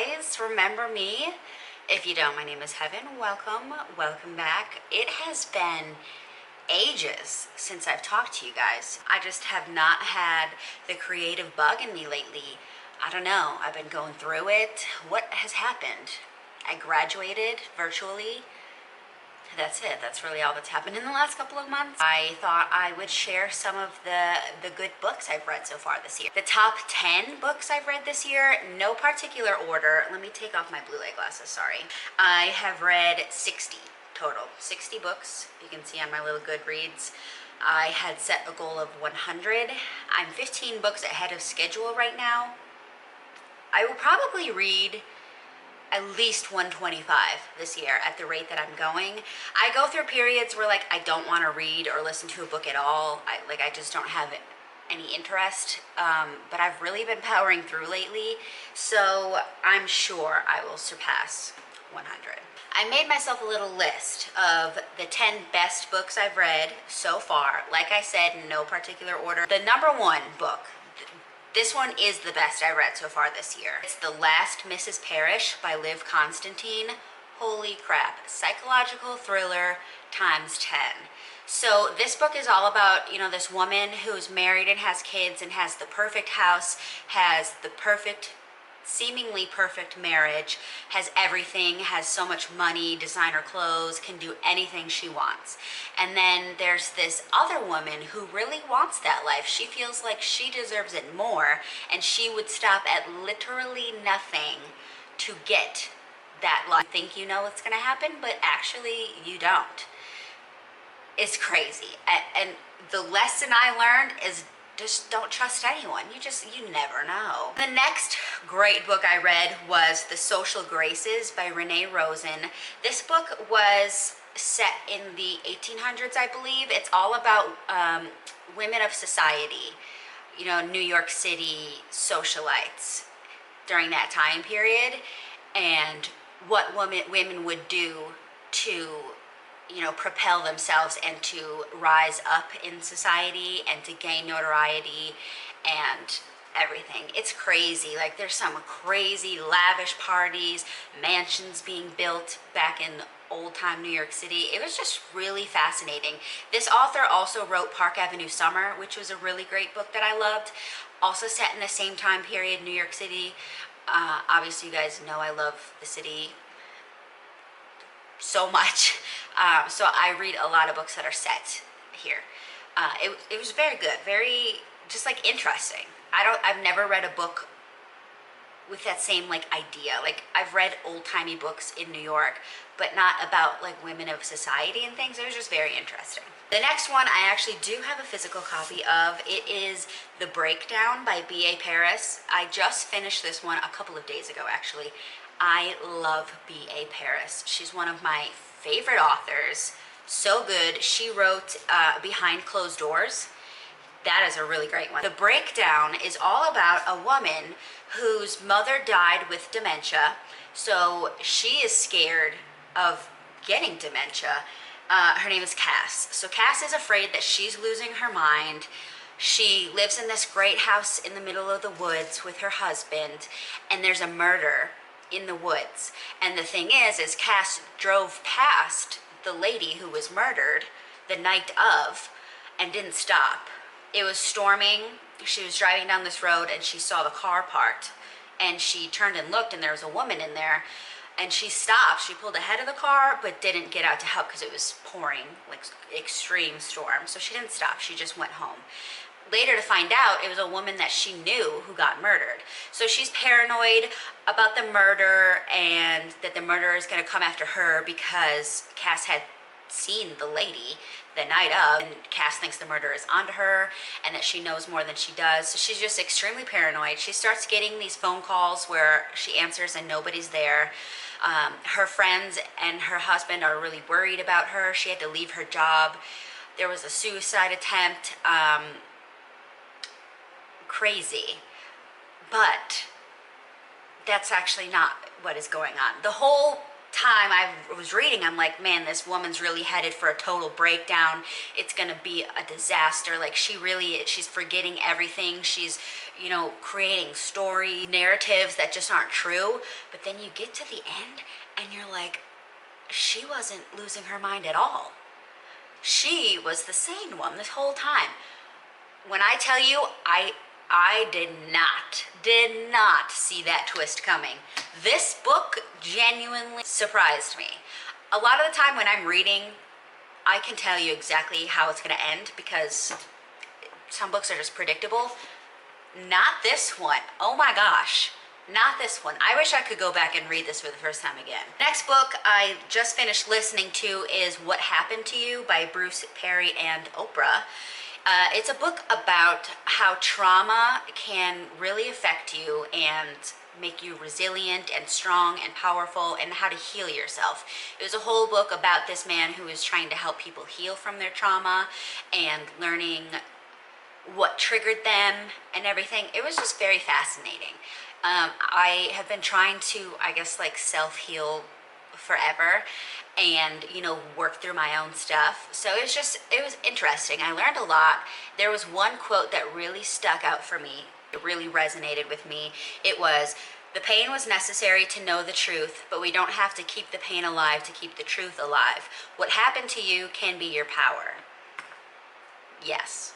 guys, remember me? If you don't, my name is Heaven. Welcome back. It has been ages since I've talked to you guys. I just have not had the creative bug in me lately. I don't know, I've been going through it. What has happened? I graduated virtually. That's it. That's really all that's happened in the last couple of months. I thought I would share some of the good books I've read so far this year. The top 10 books I've read this year, no particular order. Let me take off my blue light glasses, sorry. I have read 60 total, 60 books. You can see on my little Goodreads. I had set a goal of 100. I'm 15 books ahead of schedule right now. I will probably read at least 125 this year at the rate that I'm going. I go through periods where like I don't want to read or listen to a book at all. I just don't have any interest, but I've really been powering through lately, so I'm sure I will surpass 100. I made myself a little list of the 10 best books I've read so far. Like I said, in no particular order. The number one book, this one is the best I read so far this year. It's The Last Mrs Parish by Liv Constantine. Holy crap, psychological thriller times 10. So this book is all about, this woman who's married and has kids and has the perfect house, has the seemingly perfect marriage, has everything, has so much money, designer clothes, can do anything she wants. And then there's this other woman who really wants that life. She feels like she deserves it more, and she would stop at literally nothing to get that life. You think you know what's gonna happen, but actually you don't. It's crazy. And the lesson I learned is just don't trust anyone. You never know. The next great book I read was The Social Graces by Renee Rosen. This book was set in the 1800s, I believe. It's all about women of society, New York City socialites during that time period, and what women would do to propel themselves and to rise up in society and to gain notoriety and everything. It's crazy. Like, there's some crazy lavish parties, mansions being built back in old time New York City. It was just really fascinating. This author also wrote Park Avenue Summer, which was a really great book that I loved. Also set in the same time period, New York City. Obviously, you guys know I love the city so much, so I read a lot of books that are set here. It was very good, very just like interesting. I've never read a book with that same idea. Like, I've read old-timey books in New York, but not about like women of society and things. It was just very interesting. The next one I actually do have a physical copy of. It is The Breakdown by B.A. Paris. I just finished this one a couple of days ago, actually. I love B.A. Paris. She's one of my favorite authors. So good. She wrote Behind Closed Doors. That is a really great one. The Breakdown is all about a woman whose mother died with dementia. So she is scared of getting dementia. Her name is Cass. So Cass is afraid that she's losing her mind. She lives in this great house in the middle of the woods with her husband, and there's a murder in the woods. And the thing is Cass drove past the lady who was murdered the night of and didn't stop. It was storming. She was driving down this road and she saw the car parked, and she turned and looked, and there was a woman in there, and she stopped. She pulled ahead of the car but didn't get out to help because it was pouring, like extreme storm. So she didn't stop. She just went home. Later to find out, it was a woman that she knew who got murdered. So she's paranoid about the murder and that the murderer is going to come after her because Cass had seen the lady the night of, and Cass thinks the murderer is onto her and that she knows more than she does. So she's just extremely paranoid. She starts getting these phone calls where she answers and nobody's there. Her friends and her husband are really worried about her. She had to leave her job. There was a suicide attempt. Crazy, but that's actually not what is going on. The whole time I was reading, I'm like, man, this woman's really headed for a total breakdown. It's gonna be a disaster. Like, she's forgetting everything. She's, you know, creating story narratives that just aren't true. But then you get to the end and you're like, she wasn't losing her mind at all. She was the sane one this whole time. When I tell you, I did not see that twist coming. This book genuinely surprised me. A lot of the time when I'm reading, I can tell you exactly how it's gonna end because some books are just predictable. Not this one. Oh my gosh. Not this one. I wish I could go back and read this for the first time again. Next book I just finished listening to is What Happened to You by Bruce Perry and Oprah. It's a book about how trauma can really affect you and make you resilient and strong and powerful, and how to heal yourself. It was a whole book about this man who was trying to help people heal from their trauma and learning what triggered them and everything. It was just very fascinating. I have been trying to, I guess, like self-heal forever and, you know, work through my own stuff. So it was interesting. I learned a lot. There was one quote that really stuck out for me. It really resonated with me. It was, "The pain was necessary to know the truth, but we don't have to keep the pain alive to keep the truth alive. What happened to you can be your power." Yes.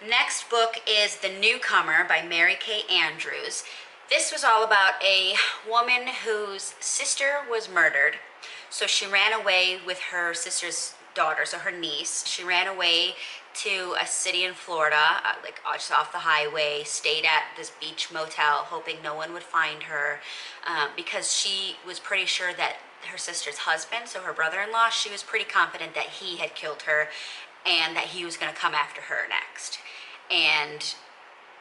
Next book is The Newcomer by Mary Kay Andrews. This was all about a woman whose sister was murdered. So she ran away with her sister's daughter, so her niece. She ran away to a city in Florida, like just off the highway, stayed at this beach motel, hoping no one would find her, because she was pretty sure that her sister's husband, so her brother-in-law, she was pretty confident that he had killed her and that he was going to come after her next. And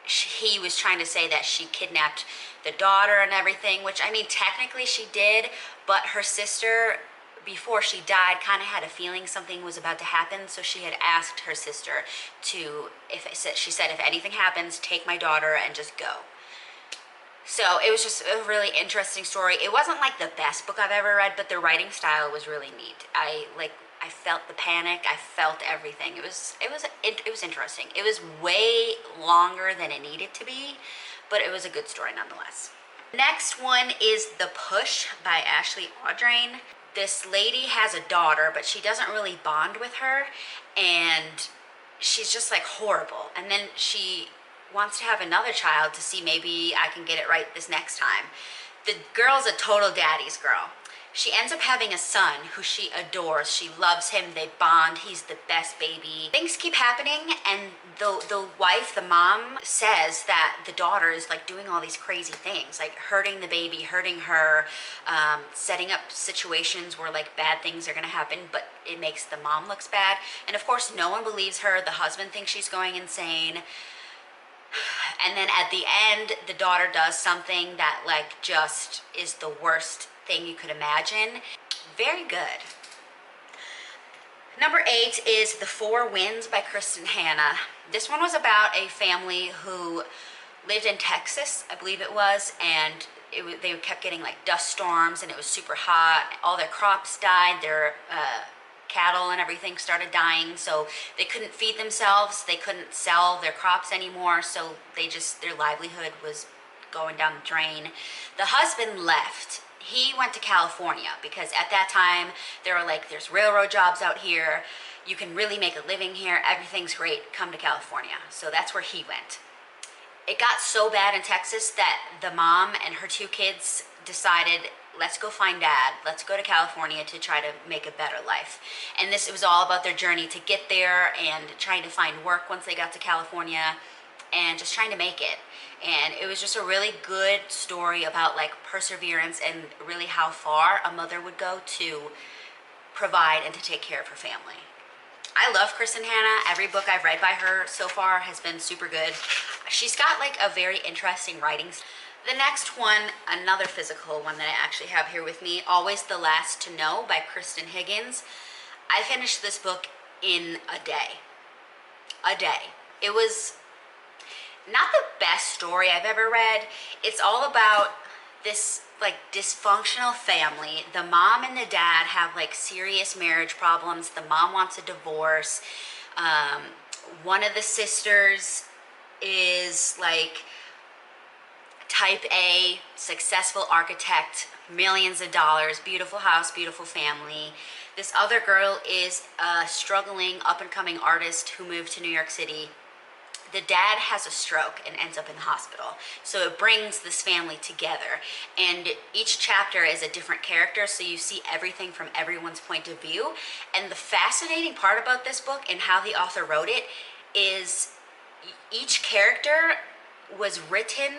he was trying to say that she kidnapped the daughter and everything, which, I mean, technically she did, but her sister, before she died, kind of had a feeling something was about to happen, so she had asked her sister to, she said, if anything happens, take my daughter and just go. So it was just a really interesting story. It wasn't like the best book I've ever read, but the writing style was really neat. I felt the panic. I felt everything. It was interesting. It was way longer than it needed to be, but it was a good story nonetheless. Next one is The Push by Ashley Audrain. This lady has a daughter, but she doesn't really bond with her, and she's just like horrible. And then she wants to have another child to see maybe I can get it right this next time. The girl's a total daddy's girl. She ends up having a son who she adores. She loves him. They bond. He's the best baby. Things keep happening, and the wife, the mom, says that the daughter is like doing all these crazy things, like hurting the baby, hurting her, setting up situations where like bad things are gonna happen, but it makes the mom looks bad. And of course, no one believes her. The husband thinks she's going insane. And then at the end, the daughter does something that like just is the worst thing you could imagine. Very good. Number 8 is The Four Winds by Kristen Hanna. This one was about a family who lived in Texas, I believe it was, and they kept getting like dust storms, and it was super hot. All their crops died. Their cattle and everything started dying, so they couldn't feed themselves. They couldn't sell their crops anymore, so their livelihood was going down the drain. The husband left. He went to California because at that time they were like, there's railroad jobs out here, you can really make a living here, everything's great, come to California. So that's where he went. It got so bad in Texas that the mom and her 2 kids decided, let's go find dad, let's go to California to try to make a better life. And it was all about their journey to get there and trying to find work once they got to California and just trying to make it. And it was just a really good story about like perseverance and really how far a mother would go to provide and to take care of her family. I love Kristen Hanna. Every book I've read by her so far has been super good. She's got like a very interesting writing. The next one, another physical one that I actually have here with me, Always the Last to Know by Kristen Higgins. I finished this book in a day. It was not the best story I've ever read. It's all about this like dysfunctional family. The mom and the dad have like serious marriage problems. The mom wants a divorce. One of the sisters is like type A, successful architect, millions of dollars, beautiful house, beautiful family. This other girl is a struggling up and coming artist who moved to New York City. The dad has a stroke and ends up in the hospital. So it brings this family together. And each chapter is a different character, so you see everything from everyone's point of view. And the fascinating part about this book and how the author wrote it is each character was written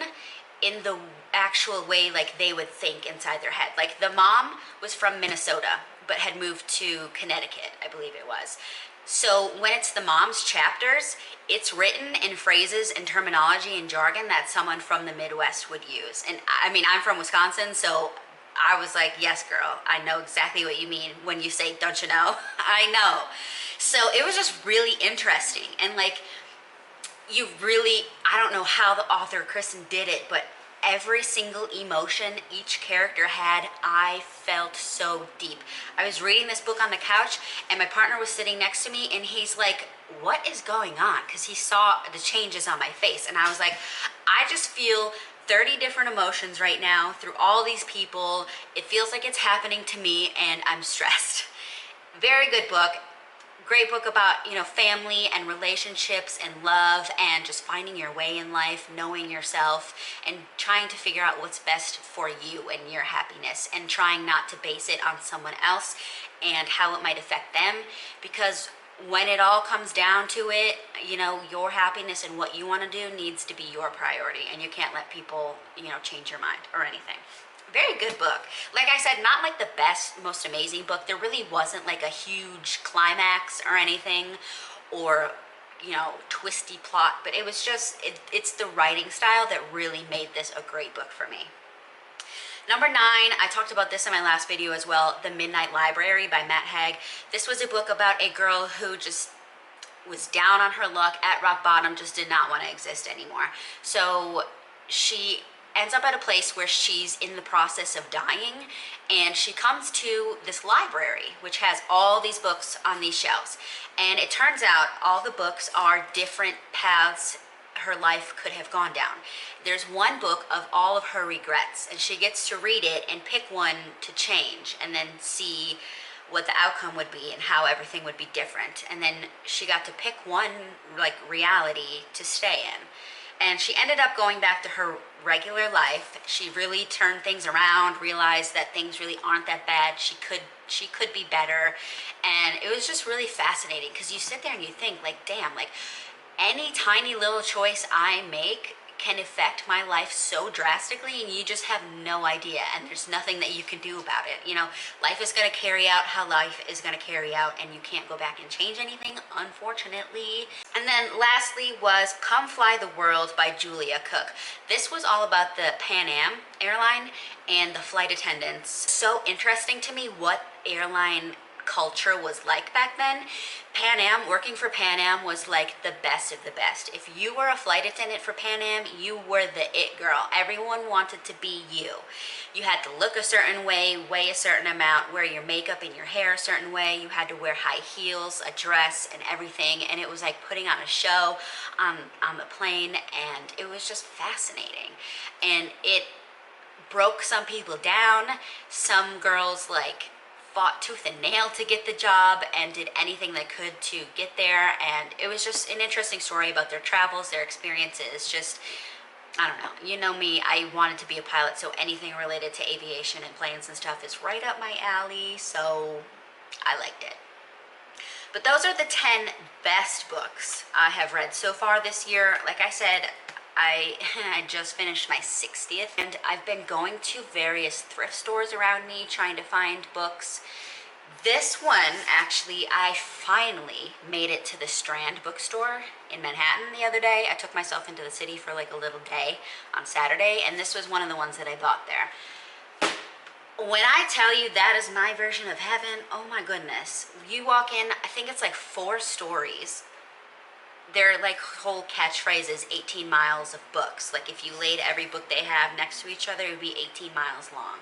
in the actual way like they would think inside their head. Like the mom was from Minnesota, but had moved to Connecticut, I believe it was. So when it's the mom's chapters, it's written in phrases and terminology and jargon that someone from the Midwest would use. And I mean, I'm from Wisconsin, so I was like, yes, girl, I know exactly what you mean when you say, don't you know? I know. So it was just really interesting. And like, you really, I don't know how the author, Kristen, did it, but every single emotion each character had, I felt so deep. I was reading this book on the couch and my partner was sitting next to me and he's like, what is going on? Because he saw the changes on my face. And I was like, I just feel 30 different emotions right now through all these people. It feels like it's happening to me and I'm stressed. Very good book. Great book about, you know, family and relationships and love and just finding your way in life, knowing yourself and trying to figure out what's best for you and your happiness and trying not to base it on someone else and how it might affect them, because when it all comes down to it, you know, your happiness and what you want to do needs to be your priority, and you can't let people, you know, change your mind or anything. Very good book. Like I said, not like the best, most amazing book. There really wasn't like a huge climax or anything or, you know, twisty plot, but it was just, it's the writing style that really made this a great book for me. Number 9, I talked about this in my last video as well, The Midnight Library by Matt Haig. This was a book about a girl who just was down on her luck, at rock bottom, just did not want to exist anymore. So she ends up at a place where she's in the process of dying, and she comes to this library which has all these books on these shelves, and it turns out all the books are different paths her life could have gone down. There's one book of all of her regrets, and she gets to read it and pick one to change and then see what the outcome would be and how everything would be different. And then she got to pick one like reality to stay in. And she ended up going back to her regular life. She really turned things around, realized that things really aren't that bad. She could be better. And it was just really fascinating because you sit there and you think like, damn, like any tiny little choice I make can affect my life so drastically, and you just have no idea, and there's nothing that you can do about it. You know, life is going to carry out how life is going to carry out, and you can't go back and change anything, unfortunately. And then lastly was Come Fly the World by Julia Cook. This was all about the Pan Am airline and the flight attendants. So interesting to me what airline culture was like back then. Pan Am, working for Pan Am was like the best of the best. If you were a flight attendant for Pan Am, you were the it girl. Everyone wanted to be you. You had to look a certain way, weigh a certain amount, wear your makeup and your hair a certain way. You had to wear high heels, a dress, and everything. And it was like putting on a show on the plane, and it was just fascinating. And it broke some people down. Some girls like fought tooth and nail to get the job and did anything they could to get there, and it was just an interesting story about their travels, their experiences. Just, I don't know, you know me, I wanted to be a pilot, so anything related to aviation and planes and stuff is right up my alley, so I liked it. But those are the 10 best books I have read so far this year. Like I said, I just finished my 60th, and I've been going to various thrift stores around me trying to find books. This one, actually, I finally made it to the Strand bookstore in Manhattan the other day. I took myself into the city for like a little day on Saturday, and this was one of the ones that I bought there. When I tell you that is my version of heaven, oh my goodness. You walk in, I think it's like 4 stories, Their like whole catchphrase is 18 miles of books. Like if you laid every book they have next to each other, it would be 18 miles long.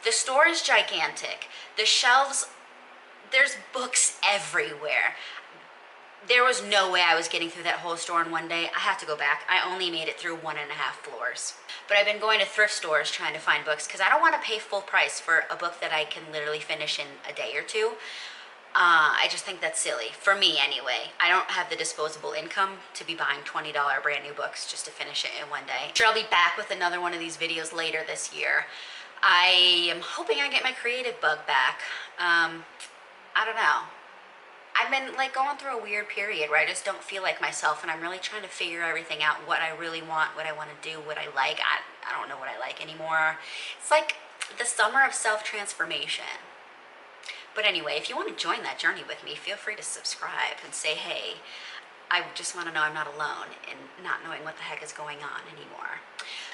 The store is gigantic. The shelves, there's books everywhere. There was no way I was getting through that whole store in one day. I had to go back. I only made it through 1.5 floors. But I've been going to thrift stores trying to find books because I don't want to pay full price for a book that I can literally finish in a day or two. I just think that's silly, for me anyway. I don't have the disposable income to be buying $20 brand new books just to finish it in one day. Sure, I'll be back with another one of these videos later this year. I am hoping I get my creative bug back. I don't know. I've been like going through a weird period where I just don't feel like myself, and I'm really trying to figure everything out, what I really want, what I want to do, what I like. I don't know what I like anymore. It's like the summer of self-transformation. But anyway, if you want to join that journey with me, feel free to subscribe and say, hey, I just want to know I'm not alone in not knowing what the heck is going on anymore.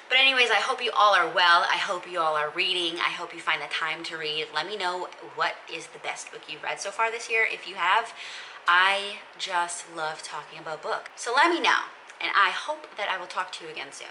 But anyways, I hope you all are well. I hope you all are reading. I hope you find the time to read. Let me know what is the best book you've read so far this year. If you have, I just love talking about books. So let me know. And I hope that I will talk to you again soon.